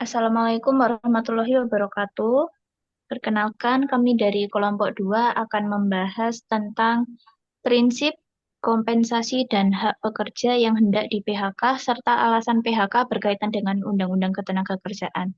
Assalamualaikum warahmatullahi wabarakatuh. Perkenalkan, kami dari kelompok 2 akan membahas tentang prinsip kompensasi dan hak pekerja yang hendak di PHK serta alasan PHK berkaitan dengan Undang-Undang Ketenagakerjaan.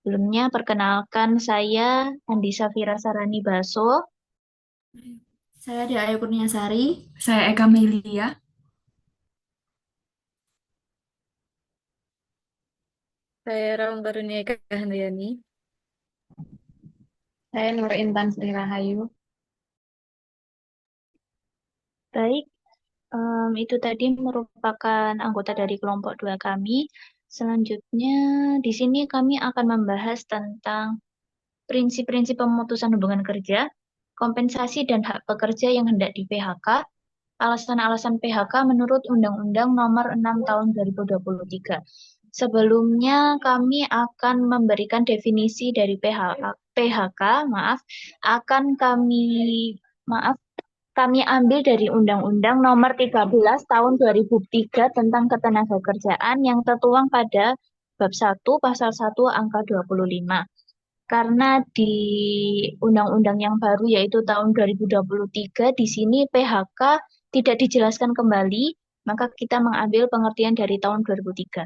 Sebelumnya, perkenalkan saya Andi Safira Sarani Baso. Saya Dea Kurniasari. Saya Eka Melia. Saya Rawang Karunia Eka Handayani. Saya Nur Intan Sri Rahayu. Baik, itu tadi merupakan anggota dari kelompok 2 kami. Selanjutnya, di sini kami akan membahas tentang prinsip-prinsip pemutusan hubungan kerja, kompensasi dan hak pekerja yang hendak di PHK, alasan-alasan PHK menurut Undang-Undang Nomor 6 Tahun 2023. Sebelumnya kami akan memberikan definisi dari PHK, maaf, akan maaf, kami ambil dari Undang-Undang Nomor 13 Tahun 2003 tentang Ketenagakerjaan yang tertuang pada Bab 1 Pasal 1 Angka 25. Karena di undang-undang yang baru yaitu tahun 2023 di sini PHK tidak dijelaskan kembali, maka kita mengambil pengertian dari tahun 2003.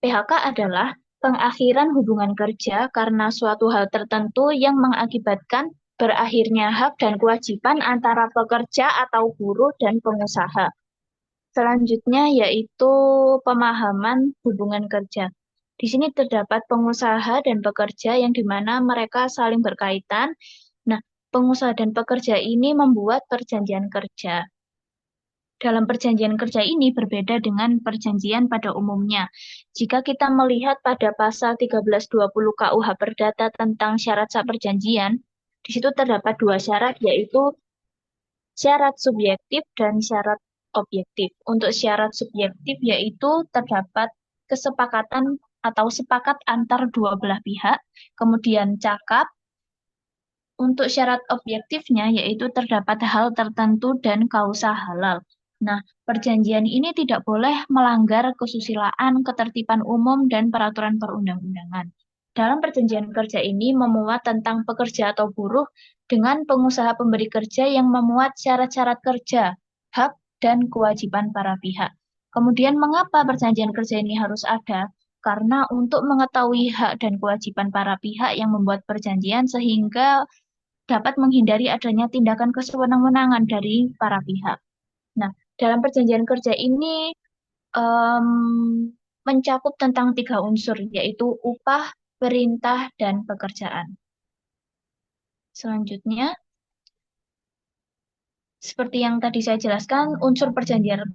PHK adalah pengakhiran hubungan kerja karena suatu hal tertentu yang mengakibatkan berakhirnya hak dan kewajiban antara pekerja atau buruh dan pengusaha. Selanjutnya yaitu pemahaman hubungan kerja. Di sini terdapat pengusaha dan pekerja yang di mana mereka saling berkaitan. Nah, pengusaha dan pekerja ini membuat perjanjian kerja. Dalam perjanjian kerja ini berbeda dengan perjanjian pada umumnya. Jika kita melihat pada pasal 1320 KUH Perdata tentang syarat sah perjanjian, di situ terdapat dua syarat yaitu syarat subjektif dan syarat objektif. Untuk syarat subjektif yaitu terdapat kesepakatan atau sepakat antar dua belah pihak, kemudian cakap. Untuk syarat objektifnya yaitu terdapat hal tertentu dan kausa halal. Nah, perjanjian ini tidak boleh melanggar kesusilaan, ketertiban umum, dan peraturan perundang-undangan. Dalam perjanjian kerja ini memuat tentang pekerja atau buruh dengan pengusaha pemberi kerja yang memuat syarat-syarat kerja, hak, dan kewajiban para pihak. Kemudian mengapa perjanjian kerja ini harus ada? Karena untuk mengetahui hak dan kewajiban para pihak yang membuat perjanjian sehingga dapat menghindari adanya tindakan kesewenang-wenangan dari para pihak. Nah, dalam perjanjian kerja ini em, mencakup tentang tiga unsur, yaitu upah, perintah, dan pekerjaan. Selanjutnya, seperti yang tadi saya jelaskan, unsur perjanjian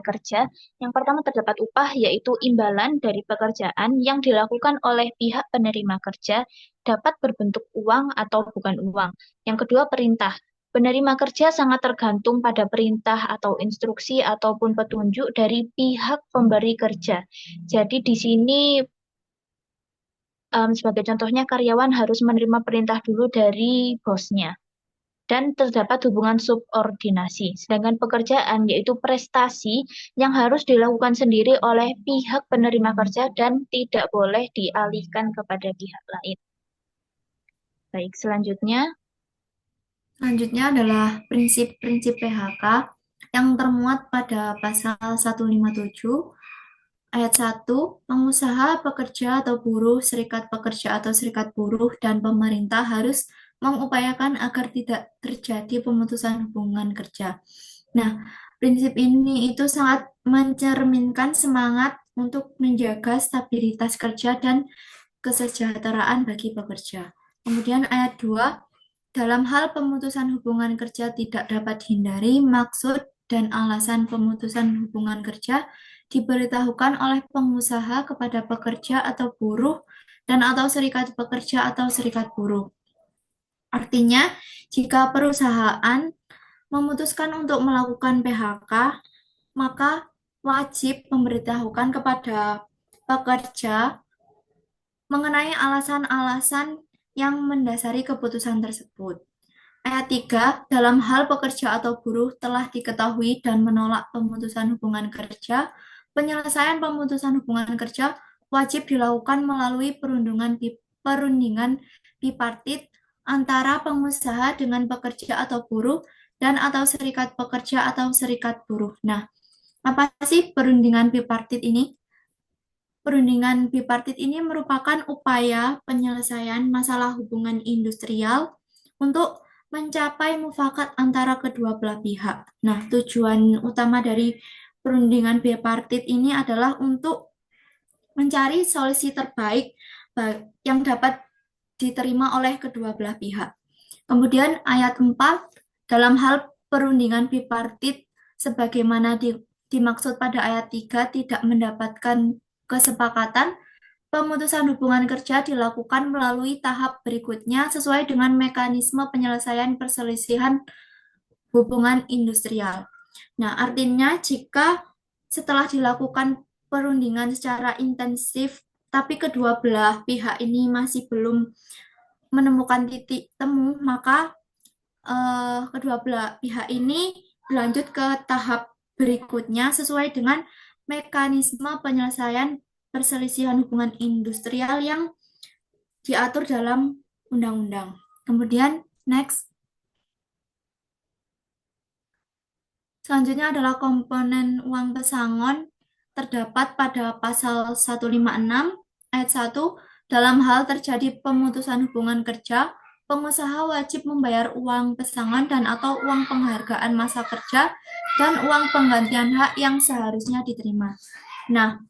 kerja. Yang pertama terdapat upah, yaitu imbalan dari pekerjaan yang dilakukan oleh pihak penerima kerja dapat berbentuk uang atau bukan uang. Yang kedua, perintah. Penerima kerja sangat tergantung pada perintah atau instruksi ataupun petunjuk dari pihak pemberi kerja. Jadi di sini sebagai contohnya karyawan harus menerima perintah dulu dari bosnya dan terdapat hubungan subordinasi. Sedangkan pekerjaan yaitu prestasi yang harus dilakukan sendiri oleh pihak penerima kerja dan tidak boleh dialihkan kepada pihak lain. Baik, selanjutnya. Selanjutnya adalah prinsip-prinsip PHK yang termuat pada pasal 157 ayat 1, pengusaha, pekerja atau buruh, serikat pekerja atau serikat buruh, dan pemerintah harus mengupayakan agar tidak terjadi pemutusan hubungan kerja. Nah, prinsip ini itu sangat mencerminkan semangat untuk menjaga stabilitas kerja dan kesejahteraan bagi pekerja. Kemudian ayat 2, dalam hal pemutusan hubungan kerja tidak dapat dihindari, maksud dan alasan pemutusan hubungan kerja diberitahukan oleh pengusaha kepada pekerja atau buruh dan atau serikat pekerja atau serikat buruh. Artinya, jika perusahaan memutuskan untuk melakukan PHK, maka wajib memberitahukan kepada pekerja mengenai alasan-alasan yang mendasari keputusan tersebut. Ayat 3, dalam hal pekerja atau buruh telah diketahui dan menolak pemutusan hubungan kerja, Penyelesaian pemutusan hubungan kerja wajib dilakukan melalui perundingan bipartit antara pengusaha dengan pekerja atau buruh dan atau serikat pekerja atau serikat buruh. Nah, apa sih perundingan bipartit ini? Perundingan bipartit ini merupakan upaya penyelesaian masalah hubungan industrial untuk mencapai mufakat antara kedua belah pihak. Nah, tujuan utama dari perundingan bipartit ini adalah untuk mencari solusi terbaik yang dapat diterima oleh kedua belah pihak. Kemudian ayat 4 dalam hal perundingan bipartit sebagaimana dimaksud pada ayat 3 tidak mendapatkan kesepakatan, pemutusan hubungan kerja dilakukan melalui tahap berikutnya sesuai dengan mekanisme penyelesaian perselisihan hubungan industrial. Nah, artinya jika setelah dilakukan perundingan secara intensif, tapi kedua belah pihak ini masih belum menemukan titik temu, maka kedua belah pihak ini berlanjut ke tahap berikutnya sesuai dengan mekanisme penyelesaian perselisihan hubungan industrial yang diatur dalam undang-undang. Kemudian, next. Selanjutnya adalah komponen uang pesangon terdapat pada pasal 156 ayat 1 dalam hal terjadi pemutusan hubungan kerja, pengusaha wajib membayar uang pesangon dan atau uang penghargaan masa kerja dan uang penggantian hak yang seharusnya diterima. Nah,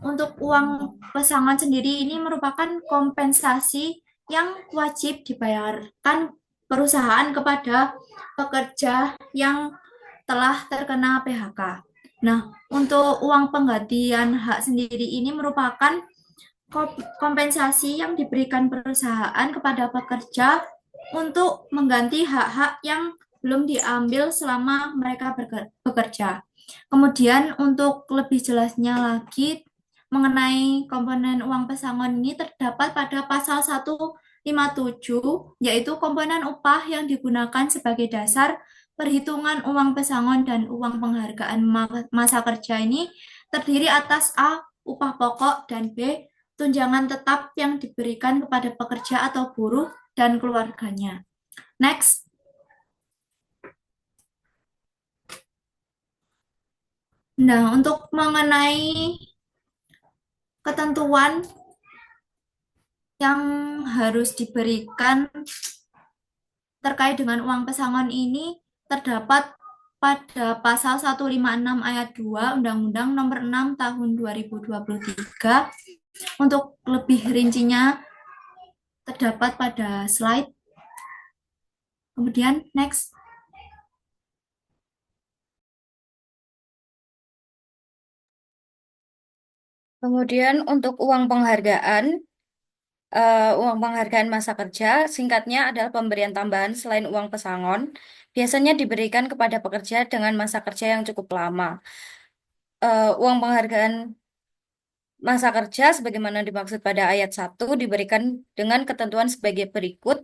untuk uang pesangon sendiri ini merupakan kompensasi yang wajib dibayarkan perusahaan kepada pekerja yang telah terkena PHK. Nah, untuk uang penggantian hak sendiri ini merupakan kompensasi yang diberikan perusahaan kepada pekerja untuk mengganti hak-hak yang belum diambil selama mereka bekerja. Kemudian untuk lebih jelasnya lagi mengenai komponen uang pesangon ini terdapat pada pasal 157, yaitu komponen upah yang digunakan sebagai dasar perhitungan uang pesangon dan uang penghargaan masa kerja ini terdiri atas A. Upah pokok dan B. Tunjangan tetap yang diberikan kepada pekerja atau buruh dan keluarganya. Next. Nah, untuk mengenai ketentuan yang harus diberikan terkait dengan uang pesangon ini terdapat pada pasal 156 ayat 2 Undang-Undang Nomor 6 Tahun 2023. Untuk lebih rincinya terdapat pada slide. Kemudian next. Kemudian untuk uang penghargaan masa kerja, singkatnya adalah pemberian tambahan selain uang pesangon, biasanya diberikan kepada pekerja dengan masa kerja yang cukup lama. Uang penghargaan masa kerja sebagaimana dimaksud pada ayat 1 diberikan dengan ketentuan sebagai berikut.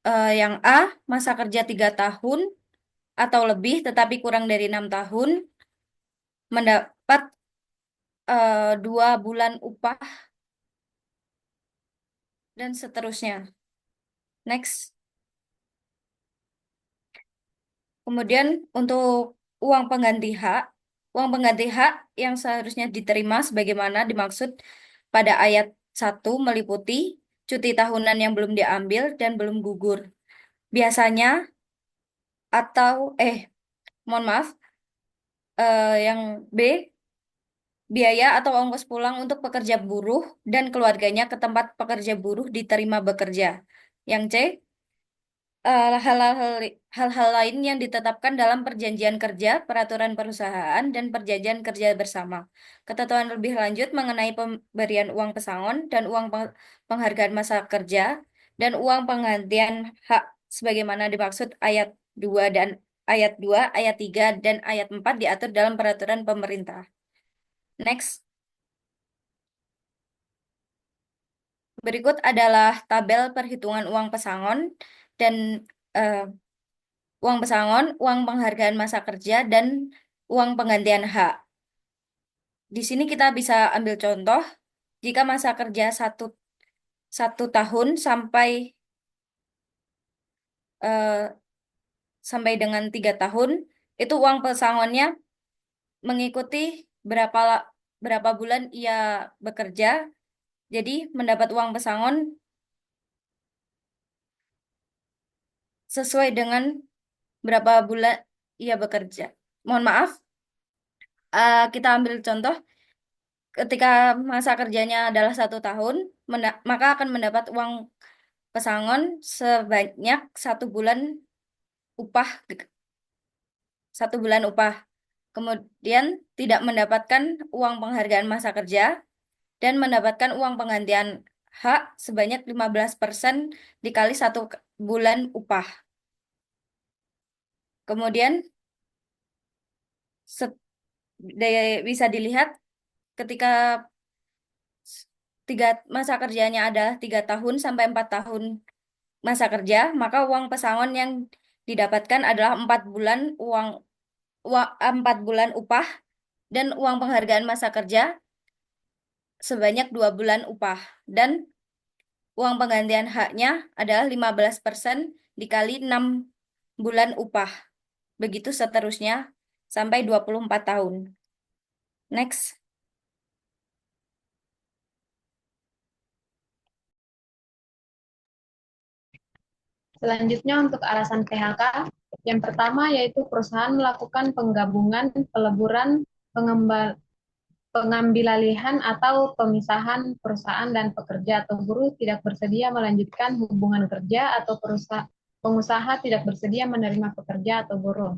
Yang A, masa kerja 3 tahun atau lebih tetapi kurang dari 6 tahun, mendapat 2 bulan upah dan seterusnya. Next. Kemudian untuk uang pengganti hak yang seharusnya diterima sebagaimana dimaksud pada ayat 1 meliputi cuti tahunan yang belum diambil dan belum gugur. Biasanya atau mohon maaf, yang B, biaya atau ongkos pulang untuk pekerja buruh dan keluarganya ke tempat pekerja buruh diterima bekerja. Yang C, hal-hal lain yang ditetapkan dalam perjanjian kerja, peraturan perusahaan, dan perjanjian kerja bersama. Ketentuan lebih lanjut mengenai pemberian uang pesangon dan uang penghargaan masa kerja dan uang penggantian hak sebagaimana dimaksud ayat 2 dan ayat 2, ayat 3 dan ayat 4 diatur dalam peraturan pemerintah. Next. Berikut adalah tabel perhitungan uang pesangon dan eh, uang penghargaan masa kerja, dan uang penggantian hak. Di sini kita bisa ambil contoh jika masa kerja satu tahun eh, sampai dengan 3 tahun, itu uang pesangonnya mengikuti berapa berapa bulan ia bekerja. Jadi mendapat uang pesangon sesuai dengan berapa bulan ia bekerja. Mohon maaf, kita ambil contoh ketika masa kerjanya adalah 1 tahun, maka akan mendapat uang pesangon sebanyak 1 bulan upah, 1 bulan upah. Kemudian tidak mendapatkan uang penghargaan masa kerja dan mendapatkan uang penggantian hak sebanyak 15% dikali 1 bulan upah. Kemudian se- bisa dilihat ketika masa kerjanya adalah 3 tahun sampai 4 tahun masa kerja, maka uang pesangon yang didapatkan adalah 4 bulan uang 4 bulan upah dan uang penghargaan masa kerja sebanyak 2 bulan upah dan uang penggantian haknya adalah 15% dikali 6 bulan upah. Begitu seterusnya sampai 24 tahun. Next. Selanjutnya untuk alasan PHK, yang pertama yaitu perusahaan melakukan penggabungan, peleburan, pengambilalihan atau pemisahan perusahaan dan pekerja atau buruh tidak bersedia melanjutkan hubungan kerja atau pengusaha tidak bersedia menerima pekerja atau buruh.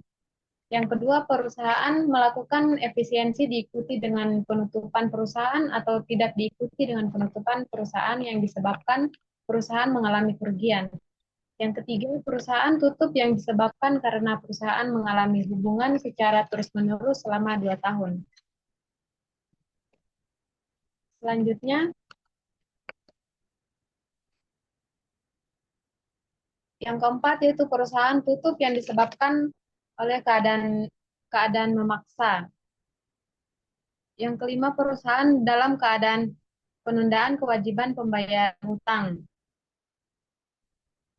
Yang kedua, perusahaan melakukan efisiensi diikuti dengan penutupan perusahaan atau tidak diikuti dengan penutupan perusahaan yang disebabkan perusahaan mengalami kerugian. Yang ketiga, perusahaan tutup yang disebabkan karena perusahaan mengalami hubungan secara terus-menerus selama 2 tahun. Selanjutnya, yang keempat yaitu perusahaan tutup yang disebabkan oleh keadaan memaksa. Yang kelima, perusahaan dalam keadaan penundaan kewajiban pembayaran hutang.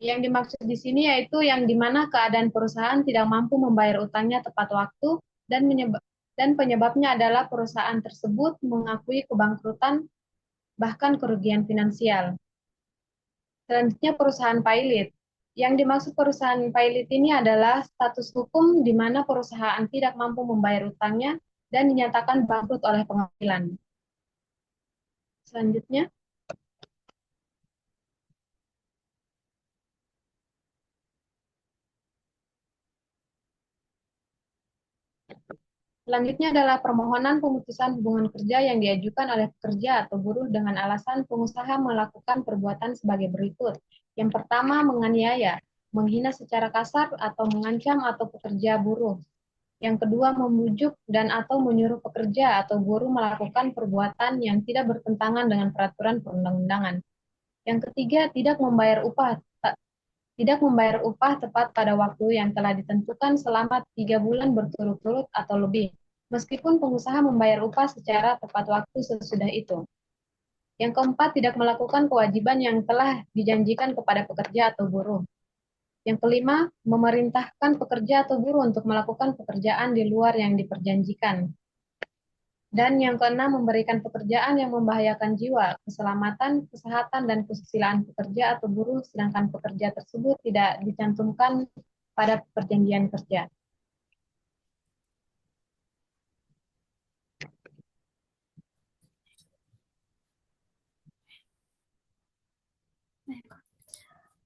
Yang dimaksud di sini yaitu yang di mana keadaan perusahaan tidak mampu membayar utangnya tepat waktu dan penyebabnya adalah perusahaan tersebut mengakui kebangkrutan bahkan kerugian finansial. Selanjutnya perusahaan pilot. Yang dimaksud perusahaan pilot ini adalah status hukum di mana perusahaan tidak mampu membayar utangnya dan dinyatakan bangkrut oleh pengadilan. Selanjutnya, adalah permohonan pemutusan hubungan kerja yang diajukan oleh pekerja atau buruh dengan alasan pengusaha melakukan perbuatan sebagai berikut. Yang pertama, menganiaya, menghina secara kasar atau mengancam atau pekerja buruh. Yang kedua, membujuk dan atau menyuruh pekerja atau buruh melakukan perbuatan yang tidak bertentangan dengan peraturan perundang-undangan. Yang ketiga, tidak membayar upah tepat pada waktu yang telah ditentukan selama 3 bulan berturut-turut atau lebih, meskipun pengusaha membayar upah secara tepat waktu sesudah itu. Yang keempat, tidak melakukan kewajiban yang telah dijanjikan kepada pekerja atau buruh. Yang kelima, memerintahkan pekerja atau buruh untuk melakukan pekerjaan di luar yang diperjanjikan. Dan yang keenam, memberikan pekerjaan yang membahayakan jiwa, keselamatan, kesehatan, dan kesusilaan pekerja atau buruh, sedangkan pekerja tersebut tidak dicantumkan pada perjanjian kerja.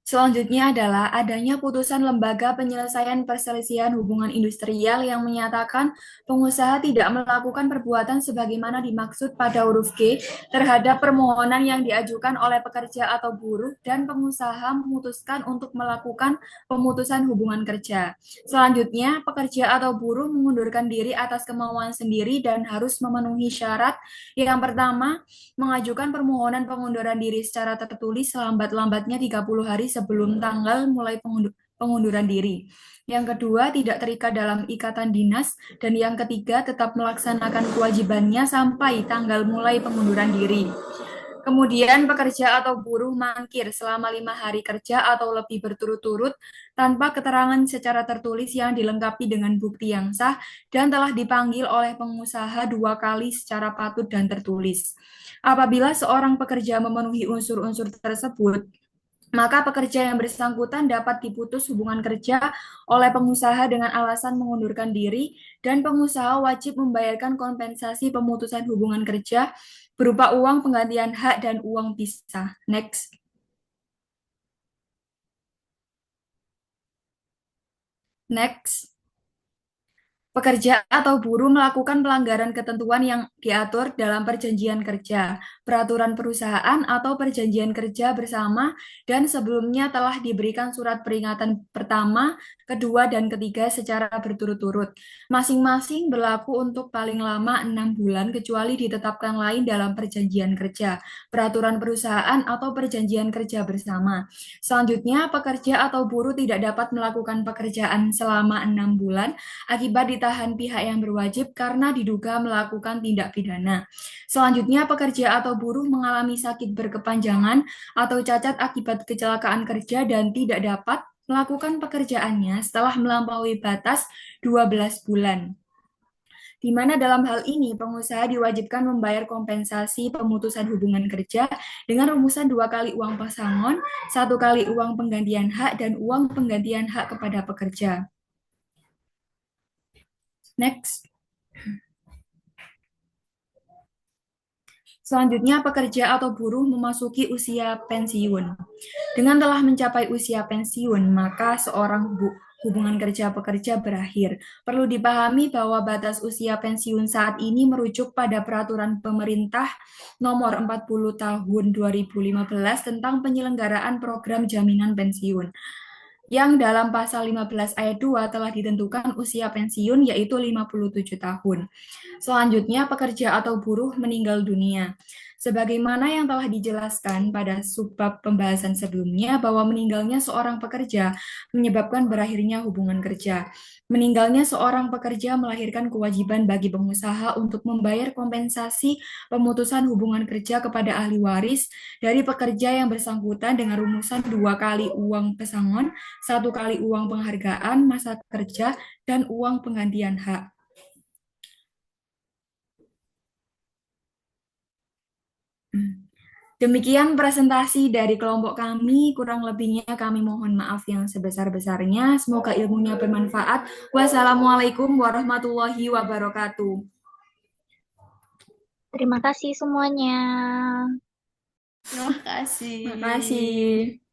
Selanjutnya adalah adanya putusan Lembaga Penyelesaian Perselisihan Hubungan Industrial yang menyatakan pengusaha tidak melakukan perbuatan sebagaimana dimaksud pada huruf G terhadap permohonan yang diajukan oleh pekerja atau buruh dan pengusaha memutuskan untuk melakukan pemutusan hubungan kerja. Selanjutnya, pekerja atau buruh mengundurkan diri atas kemauan sendiri dan harus memenuhi syarat. Yang pertama, mengajukan permohonan pengunduran diri secara tertulis selambat-lambatnya 30 hari sebelum tanggal mulai pengunduran diri. Yang kedua, tidak terikat dalam ikatan dinas. Dan yang ketiga, tetap melaksanakan kewajibannya sampai tanggal mulai pengunduran diri. Kemudian pekerja atau buruh mangkir selama 5 hari kerja atau lebih berturut-turut tanpa keterangan secara tertulis yang dilengkapi dengan bukti yang sah dan telah dipanggil oleh pengusaha 2 kali secara patut dan tertulis. Apabila seorang pekerja memenuhi unsur-unsur tersebut, maka pekerja yang bersangkutan dapat diputus hubungan kerja oleh pengusaha dengan alasan mengundurkan diri, dan pengusaha wajib membayarkan kompensasi pemutusan hubungan kerja berupa uang penggantian hak dan uang pisah. Next. Next. Pekerja atau buruh melakukan pelanggaran ketentuan yang diatur dalam perjanjian kerja, peraturan perusahaan, atau perjanjian kerja bersama, dan sebelumnya telah diberikan surat peringatan pertama, kedua, dan ketiga secara berturut-turut. Masing-masing berlaku untuk paling lama 6 bulan, kecuali ditetapkan lain dalam perjanjian kerja, peraturan perusahaan, atau perjanjian kerja bersama. Selanjutnya, pekerja atau buruh tidak dapat melakukan pekerjaan selama 6 bulan akibat ditahan pihak yang berwajib karena diduga melakukan tindak pidana. Selanjutnya, pekerja atau buruh mengalami sakit berkepanjangan atau cacat akibat kecelakaan kerja dan tidak dapat melakukan pekerjaannya setelah melampaui batas 12 bulan. Di mana dalam hal ini pengusaha diwajibkan membayar kompensasi pemutusan hubungan kerja dengan rumusan 2 kali uang pesangon, 1 kali uang penggantian hak, dan uang penggantian hak kepada pekerja. Next. Selanjutnya, pekerja atau buruh memasuki usia pensiun. Dengan telah mencapai usia pensiun, maka seorang hubungan kerja pekerja berakhir. Perlu dipahami bahwa batas usia pensiun saat ini merujuk pada peraturan pemerintah nomor 40 tahun 2015 tentang penyelenggaraan program jaminan pensiun, yang dalam pasal 15 ayat 2 telah ditentukan usia pensiun yaitu 57 tahun. Selanjutnya, pekerja atau buruh meninggal dunia. Sebagaimana yang telah dijelaskan pada subbab pembahasan sebelumnya, bahwa meninggalnya seorang pekerja menyebabkan berakhirnya hubungan kerja. Meninggalnya seorang pekerja melahirkan kewajiban bagi pengusaha untuk membayar kompensasi pemutusan hubungan kerja kepada ahli waris dari pekerja yang bersangkutan dengan rumusan 2 kali uang pesangon, 1 kali uang penghargaan masa kerja, dan uang penggantian hak. Demikian presentasi dari kelompok kami, kurang lebihnya kami mohon maaf yang sebesar-besarnya. Semoga ilmunya bermanfaat. Wassalamualaikum warahmatullahi wabarakatuh. Terima kasih semuanya. Terima kasih. Terima kasih.